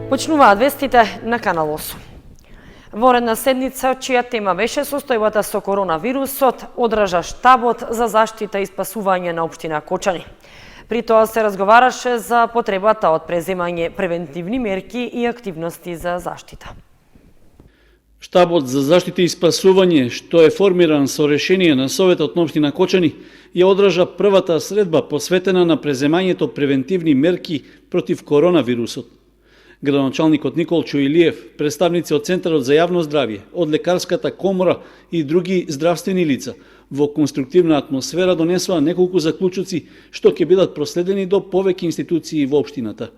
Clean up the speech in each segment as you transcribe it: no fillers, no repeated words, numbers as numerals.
Почнуваат вестите на Канал 8. Во редна седница, чија тема беше состојбата со коронавирусот, одржа штабот за заштита и спасување на општина Кочани. При тоа се разговараше за потребата од преземање превентивни мерки и активности за заштита. Штабот за заштита и спасување, што е формиран со решение на Советот на општина Кочани, ја одржа првата средба посветена на преземањето превентивни мерки против коронавирусот. Градоначалникот Николчо Илиев, представници од Центарот за јавно здравје, од Лекарската комора и други здравствени лица во конструктивна атмосфера донесоа неколку заклучоци што ќе бидат проследени до повеќе институции во општината.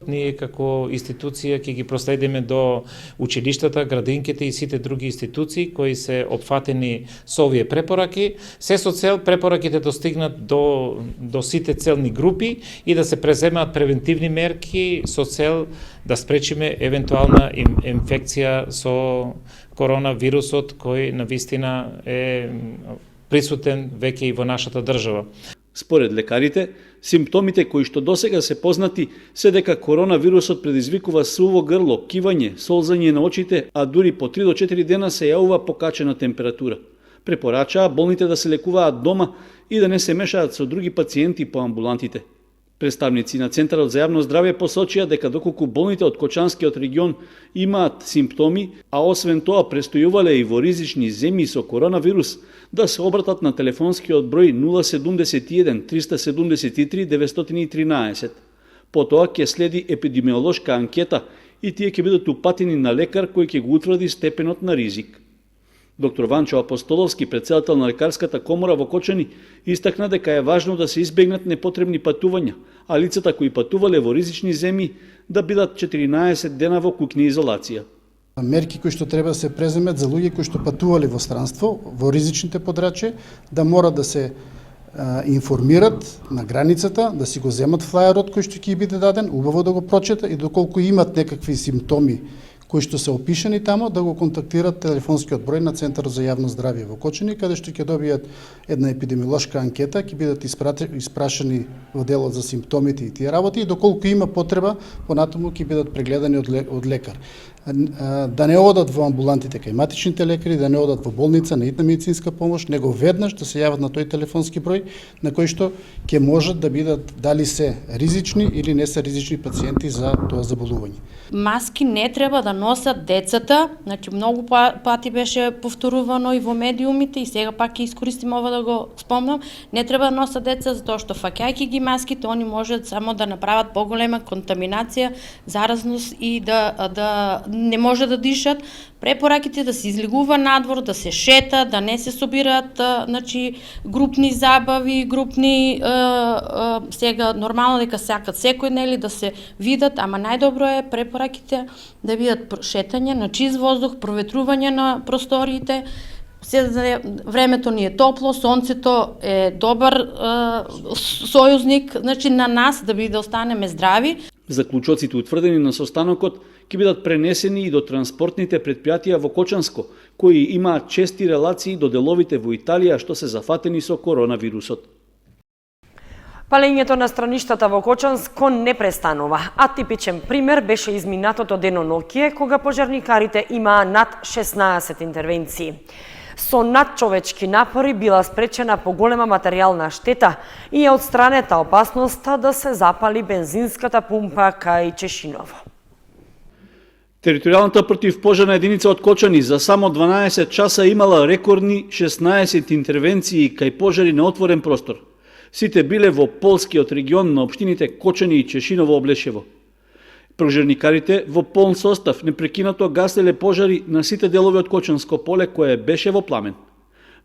Ние како институција ќе ги проследиме до училиштата, градинките и сите други институции кои се опфатени со овие препораки, се со цел препораките достигнат до сите целни групи и да се преземаат превентивни мерки со цел да спречиме евентуална инфекција со коронавирусот кој навистина е присутен веќе и во нашата држава. Според лекарите, симптомите кои што досега се познати се дека коронавирусот предизвикува суво грло, кивање, солзање на очите, а дури по 3 до 4 дена се јавува покачена температура. Препорачаа болните да се лекуваат дома и да не се мешаат со други пациенти по амбулантите. Представници на Центарот за јавно здравје посочија дека доколку болните од Кочанскиот регион имаат симптоми, а освен тоа престојувале и во ризични земји со коронавирус, да се обратат на телефонскиот број 071 373 913. Потоа ќе следи епидемиолошка анкета и тие ќе бидат упатени на лекар кој ќе го утврди степенот на ризик. Доктор Ванчо Апостоловски, председател на Лекарската комора во Кочани, истакна дека е важно да се избегнат непотребни патувања, а лицата кои патувале во ризични земји да бидат 14 дена во куќна изолација. Мерки кои што треба да се преземат за луѓе кои што патувале во странство, во ризичните подрачја, да мора да се информират на границата, да си го земат флаерот кој што ќе биде даден, убаво да го прочета и доколку имат некакви симптоми кои што се опишани тамо, да го контактират телефонскиот број на Центарот за јавно здравје во Кочани, каде што ќе добијат една епидемиолошка анкета, ќе бидат испрашани во делот за симптомите и тие работи, и доколку има потреба, понатаму ќе бидат прегледани од лекар. Да не одат во амбулантите кај матичните лекари, да не одат во болница на итна медицинска помош, него веднаш да се јават на тој телефонски број на кој што ќе можат да бидат дали се ризични или не се ризични пациенти за тоа заболување. Маски не треба да носат децата, значи многу пати беше повторувано и во медиумите и сега пак ќе искористим ова да го спомнам, не треба да носат деца затоа што фаќајќи ги маските они можат само да направат поголема контаминација, заразност и да не може да дишат. Препораките да се излегува надвор, да се шета, да не се собираат значи групни забави, групни сега нормално дека сакат секој нели да се видат, ама најдобро е препораките да бидат шетање на чист воздух, проветрување на просториите. Времето ни е топло, сонцето е добар сојузник, значи на нас да биде останеме здрави. Заклучоците утврдени на состанокот ќе бидат пренесени и до транспортните предпријатија во Кочанско, кои имаат чести релации до деловите во Италија што се зафатени со коронавирусот. Палењето на страништата во Кочанско не престанува, а типичен пример беше изминатото деноноќие кога пожарникарите имаа над 16 интервенции. Со надчовечки напори била спречена поголема материјална штета и е отстранета опасноста да се запали бензинската пумпа кај Чешиново. Територијалната противпожарна единица од Кочани за само 12 часа имала рекордни 16 интервенции кај пожари на отворен простор. Сите биле во полскиот регион на општините Кочани и Чешиново Облешево. Пожарникарите во полн состав непрекинато гаселе пожари на сите делови од Кочанско поле кое беше во пламен.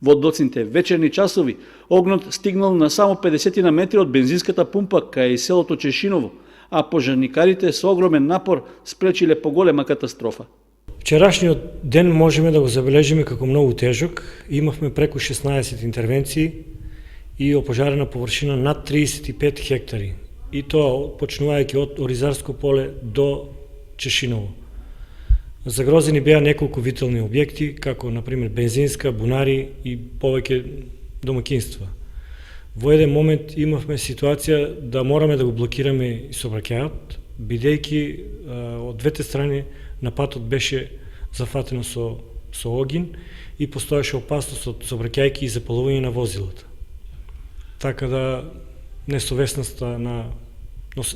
Во доцните вечерни часови огнот стигнал на само 50 на метри од бензинската пумпа кај селото Чешиново, а пожарникарите со огромен напор спречиле поголема катастрофа. Вчерашниот ден можеме да го забележиме како многу тежок. Имавме преку 16 интервенции и опожарена површина над 35 хектари. И тоа почнувајќи од Оризарско поле до Чешиново. Загрозени беа неколку витални објекти, како например бензинска, бунари и повеќе домакинства. Во еден момент имавме ситуација да мораме да го блокираме и сообраќајот, бидејќи од двете страни нападот беше зафатено со огин и постоеше опасност од сообраќајки и запалување на возилата. Така да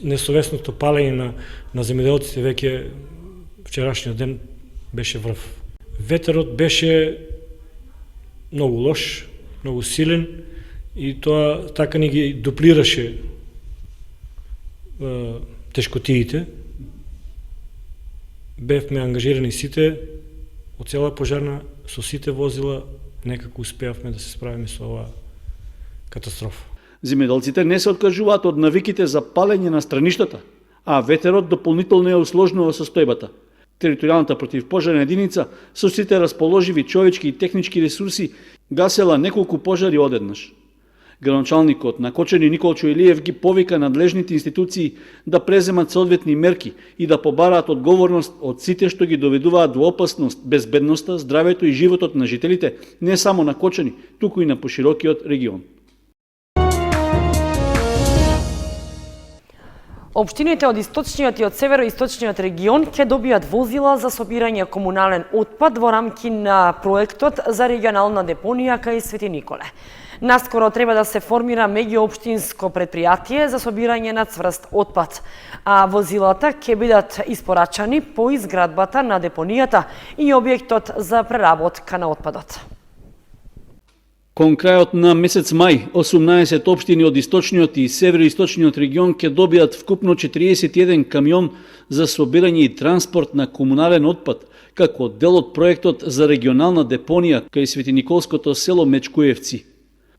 несовесното палење на земјоделците веќе вчерашниот ден беше врв. Ветерот беше многу лош, многу силен и тоа така ни ги дуплираше тешкотиите. Бевме ангажирани сите од цела пожарна со сите возила, некако успеавме да се справиме со оваа катастрофа. Земјоделците не се откажуваат од навиките за палење на страништата, а ветерот дополнително ја усложнува состојбата. Територијалната противпожарна единица со сите расположиви човечки и технички ресурси гасела неколку пожари одеднаш. Градоначалникот на Кочани Николчо Илиев ги повика надлежните институции да преземат соодветни мерки и да побараат одговорност од сите што ги доведуваат до опасност безбедноста, здравето и животот на жителите не само на Кочани, туку и на поширокиот регион. Општините од источниот и од североисточниот регион ќе добијат возила за собирање комунален отпад во рамки на проектот за регионална депонија кај Свети Николе. Наскоро треба да се формира меѓуопштинско предпријатие за собирање на цврст отпад, а возилата ќе бидат испорачани по изградбата на депонијата и објектот за преработка на отпадот. Кон крајот на месец мај, 18 општини од источниот и североисточниот регион ќе добијат вкупно 41 камион за собирање и транспорт на комунален отпад, како дел од проектот за регионална депонија кај Светиниколското село Мечкуевци.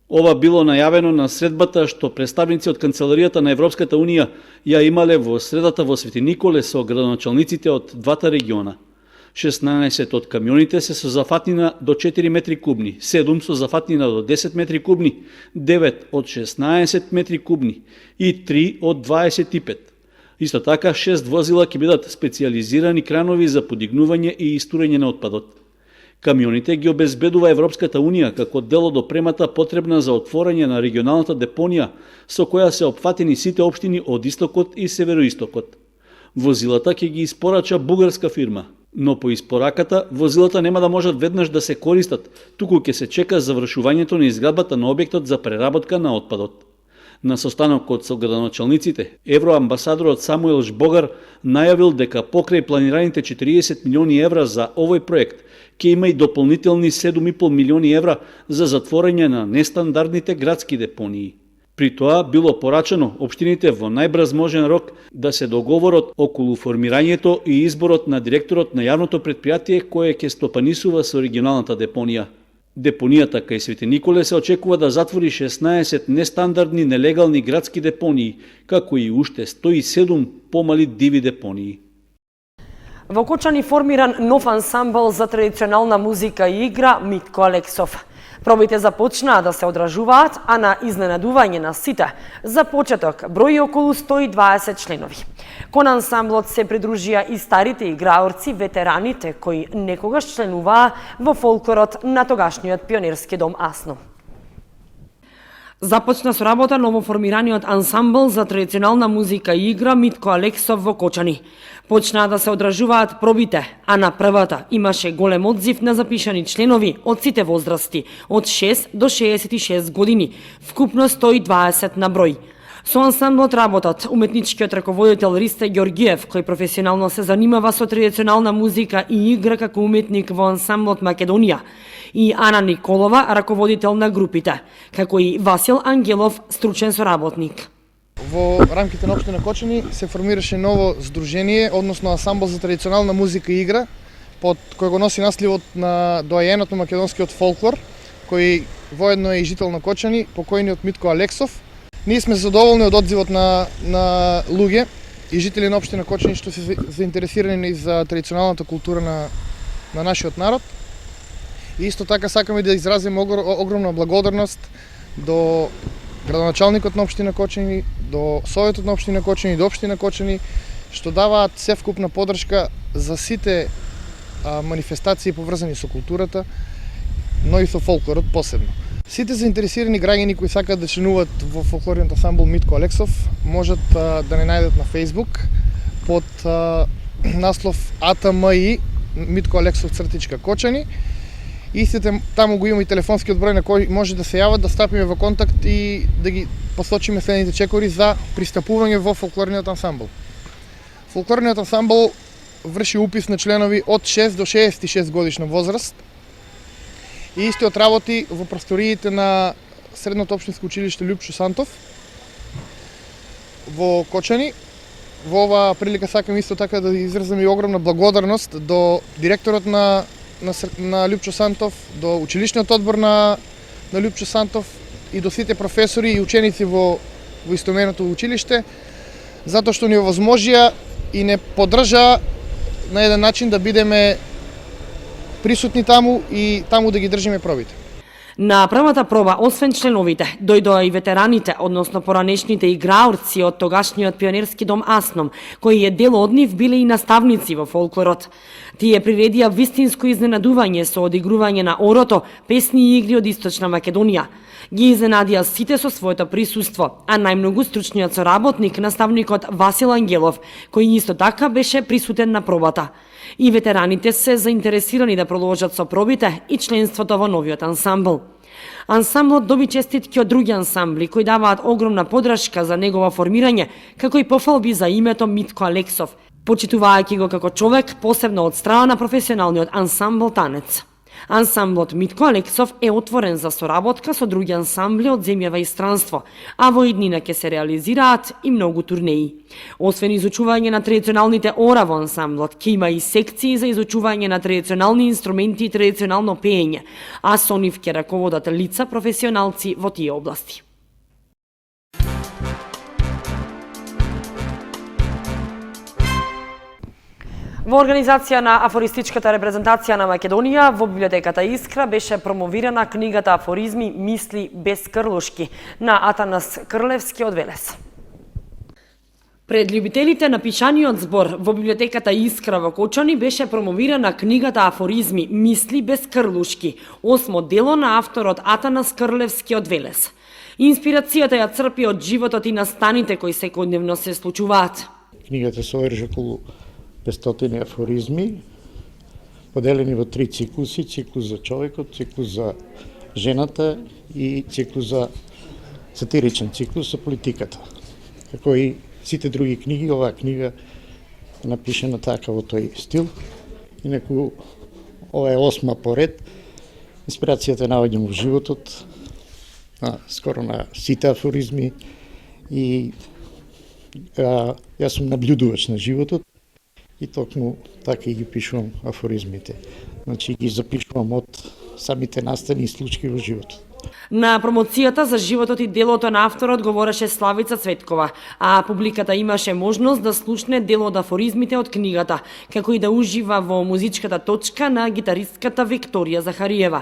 Ова било најавено на средбата што представници од Канцеларијата на Европската Унија ја имале во средата во Свети Николе со градоначалниците од двата региона. 16 од камионите се со зафатнина до 4 метри кубни, 7 со зафатнина до 10 метри кубни, 9 од 16 метри кубни и 3 од 25. Исто така, 6 возила ќе бидат специализирани кранови за подигнување и истурење на отпадот. Камионите ги обезбедува Европската Унија како дел од опремата потребна за отворање на регионалната депонија со која се опфатени сите општини од истокот и североистокот. Возилата ќе ги испорача бугарска фирма, но по испораката возилата нема да можат веднаш да се користат, туку ќе се чека завршувањето на изградбата на објектот за преработка на отпадот. На состанокот со градоначалниците, евроамбасадорот Самуел Жбогар најавил дека покрај планираните 40 милиони евра за овој проект, ќе има и дополнителни 7,5 милиони евра за затворање на нестандардните градски депонии. При тоа било порачано општините во најбрз можен рок да се договорат околу формирањето и изборот на директорот на јавното предпријатие кое ќе стопанисува со регионалната депонија. Депонијата кај Свети Николе се очекува да затвори 16 нестандардни нелегални градски депонии, како и уште 107 помали диви депонии. Во Кочани формиран нов ансамбл за традиционална музика и игра Митко Алексов. Пробите започнаа да се одражуваат, а на изненадување на сите, за почеток брои околу 120 членови. Кон ансамблот се придружија и старите играорци, ветераните кои некогаш членуваа во фолклорот на тогашниот пионерски дом Асно. Започна со работа новоформираниот ансамбл за традиционална музика и игра Митко Алексов во Кочани. Почнаа да се одражуваат пробите, а на првата имаше голем одзив на запишани членови од сите возрасти, од 6 до 66 години, вкупно 120 на број. Со ансамблот работат уметничкиот раководител Ристе Ѓоргиев, кој професионално се занимава со традиционална музика и игра како уметник во ансамблот Македонија, и Ана Николова, раководител на групите, како и Васил Ангелов, стручен соработник. Во рамките на општина Кочани се формираше ново здружение, односно ансамбл за традиционална музика и игра, под кој го носи насливот на доајенот на македонскиот фолклор, кој воедно е и жител на Кочани, покојниот Митко Алексов. Ние сме задоволни од одзивот на луѓе и жители на општина Кочани што се заинтересирани за традиционалната култура на нашиот народ. И исто така сакаме да изразиме огромна благодарност до градоначалникот на општина Кочани, до Советот на општина Кочани, до општина Кочани, што даваат севкупна поддршка за сите манифестации поврзани со културата, но и со фолклорот посебно. Сите заинтересирани граѓани кои сакаат да членуваат во фолклорниот ансамбл Митко Алексов можат да не најдат на Facebook под наслов АТМИ Митко Алексов цртичка Кочани. Истите таму го има и телефонскиот број на кој може да се јават, да стапиме во контакт и да ги посочиме следните чекори за пристапување во фолклорниот ансамбл. Фолклорниот ансамбл врши упис на членови од 6 до 66 годишна возраст и истиот работи во просториите на Средното општинско училиште Лјупчо Сантов во Кочани. Во оваа прилика сакам исто така да изразам и огромна благодарност до директорот на Лјупчо Сантов, до училишниот одбор на Лјупчо Сантов и до сите професори и ученици во истоименото училиште, затоа што ни овозможија и не поддржа на еден начин да бидеме присутни таму и таму да ги држиме пробите. На првата проба, освен членовите, дојдоа и ветераните, односно поранешните играорци од тогашниот пионерски дом Асном, кои е дел од нив биле и наставници во фолклорот. Тие приредија вистинско изненадување со одигрување на орото, песни и игри од Источна Македонија. Ги изненадија сите со своето присуство, а најмногу стручниот соработник, наставникот Васил Ангелов, кој исто така беше присутен на пробата. И ветераните се заинтересирани да продолжат со пробите и членството во новиот ансамбл. Ансамблот доби честитки од други ансамбли кои даваат огромна поддршка за негово формирање, како и пофалби за името Митко Алексов, почитувајќи го како човек посебно од страна на професионалниот ансамбл Танец. Ансамблот Митко Алексов е отворен за соработка со други ансамбли од земјава и странство, а во иднина ќе се реализираат и многу турнеи. Освен изучување на традиционалните ора во ансамблот, ќе има и секции за изучување на традиционални инструменти и традиционално пеење, а со нив ќе раководат лица професионалци во тие области. Во организација на афористичката репрезентација на Македонија во библиотеката Искра беше промовирана книгата Афоризми мисли без крлушки на Атанас Крлевски од Велес. Пред љубителите на пишаниот збор во библиотеката Искра во Кочани беше промовирана книгата Афоризми мисли без крлушки, 8 дело на авторот Атанас Крлевски од Велес. Инспирацијата ја црпи од животот и настаните кои секојдневно се случуваат. Книгата содржи околу 500 афоризми, поделени во 3 циклуси, циклус за човекот, циклус за жената и циклус за сатиричен циклус за политиката. Како и сите други книги, оваа книга е напишена така во тој стил. Инаку, ова е 8 поред. Инспирацијата наоѓам во животот, скоро на сите афоризми и јас сум наблюдувач на животот. И токму така и ги пишувам афоризмите. Значи ги запишувам од самите настани и случаи во животот. На промоцијата за животот и делото на авторот говореше Славица Цветкова, а публиката имаше можност да слушне дел од афоризмите од книгата, како и да ужива во музичката точка на гитаристката Викторија Захариева.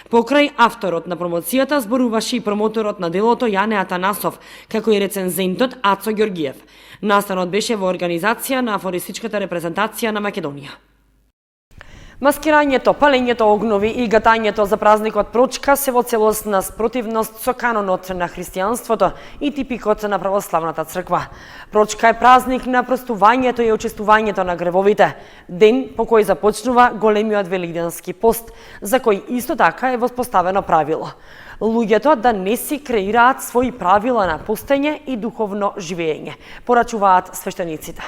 Покрај авторот на промоцијата зборуваше и промоторот на делото Јане Атанасов, како и рецензентот Ацо Ѓоргиев. Настанот беше во организација на афористичката репрезентација на Македонија. Маскирањето, палењето огнови и гатањето за празникот Прочка се во целосна спротивност со канонот на христијанството и типикот на православната црква. Прочка е празник на простувањето и очистувањето на гревовите, ден по кој започнува големиот велигденски пост, за кој исто така е воспоставено правило. Луѓето да не си креираат своји правила на постење и духовно живење, порачуваат свештениците.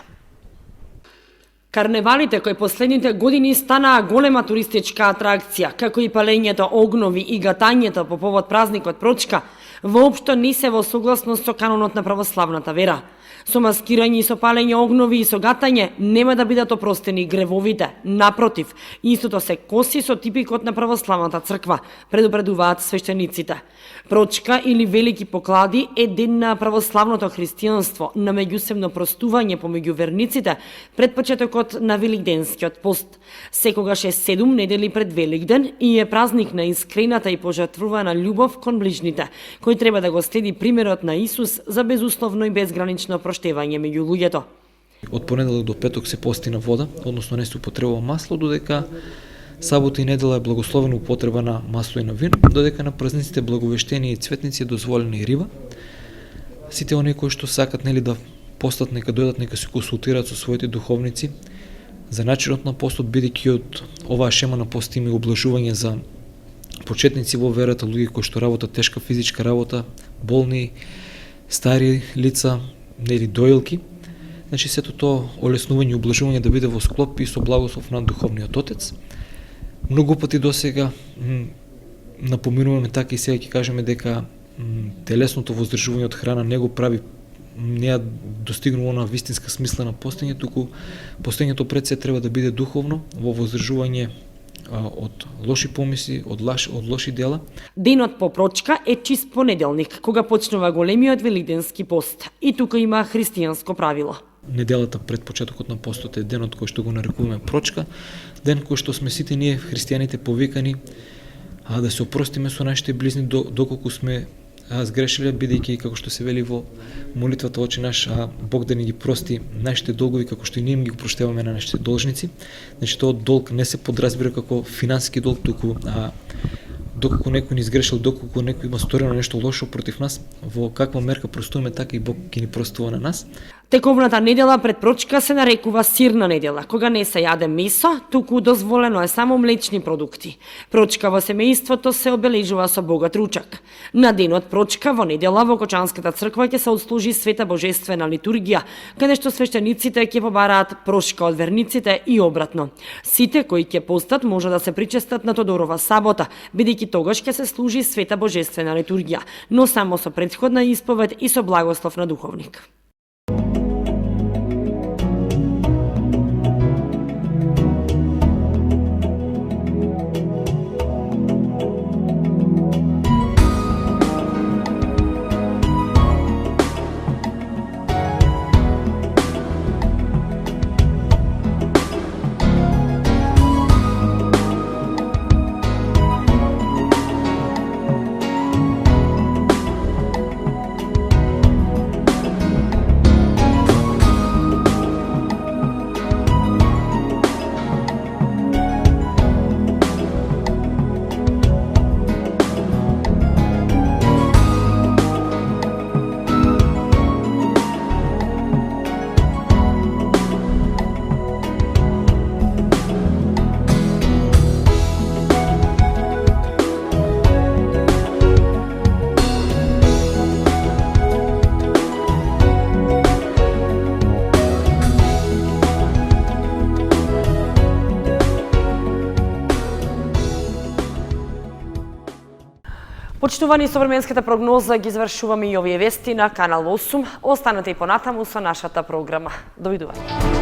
Карневалите кои последните години станаа голема туристичка атракција, како и палењето огнови и гатањето по повод празникот Прочка, воопшто не се во согласност со канонот на православната вера. Со маскирање и со палење огнови и со гатање нема да бидат опростени гревовите. Напротив, истото се коси со типикот на православната црква, предупредуваат свештениците. Прочка или Велики поклади е ден на православното христијанство, на меѓусебно простување помеѓу верниците пред почетокот на Великденскиот пост. Секогаш е 7 недели пред Великден и е празник на искрената и пожртвувана љубов кон ближните, кој треба да го следи примерот на Исус за безусловно и безгранично проштевање меѓу луѓето. Од понеделок до петок се пости на вода, односно не се употребува масло, додека сабота и недела е благословена употреба на масло и на вино, додека на празниците благовештени и цветници е дозволена и риба. Сите оние кои што сакат да постат нека дојдат, нека се консултираат со своите духовници за начинот на постот, бидејќи од оваа шема на пост има облажување за почетници во верата, луѓе кои што работат тешка физичка работа, болни, стари лица, нели доилки. Значи сето тоа олеснување и облажување да биде во склоп и со благослов на духовниот отец. Многу пати досега напоминуваме, така и сега ќе кажеме дека телесното воздржување од храна не го прави, не ја достигнува на вистинска смисла на постење, туку постењето пред се треба да биде духовно во воздржување од лоши помисли, од лоши дела. Денот по прочка е чист понеделник, кога почнува големиот великденски пост. И тука има христијанско правило. Неделата пред почетокот на постот е денот кој што го нарекуваме прочка, ден кој што сме сите ние христијаните повикани да се опростиме со нашите близни доколку сме сгрешиле, бидејќи како што се вели во молитвата Очи наш, Бог да ни ги прости нашите долгови како што и ние им ги прощаваме на нашите должници. Значи тоа долг не се подразбира како финансиски долг, туку доколку некој ни сгрешил, доколку некој има сторено нешто лошо против нас, во каква мерка простуваме, така и Бог ќе ни простува на нас. Тековната недела пред прочка се нарекува сирна недела, кога не се јаде месо, туку дозволено е само млечни продукти. Прочка во семејството се обележува со богат ручак. На денот прочка во недела во Кочанската црква ќе се отслужи света божествена литургија, каде што свештениците ќе побараат прошка од верниците и обратно. Сите кои ќе постат може да се причестат на Тодорова сабота, бидејќи тогаш ќе се служи света божествена литургија, но само со претходна исповед и со благослов на духовник. Почитувани, со временската прогноза ги завршуваме и овие вести на Канал 8. Останете и понатаму со нашата програма. Довидување.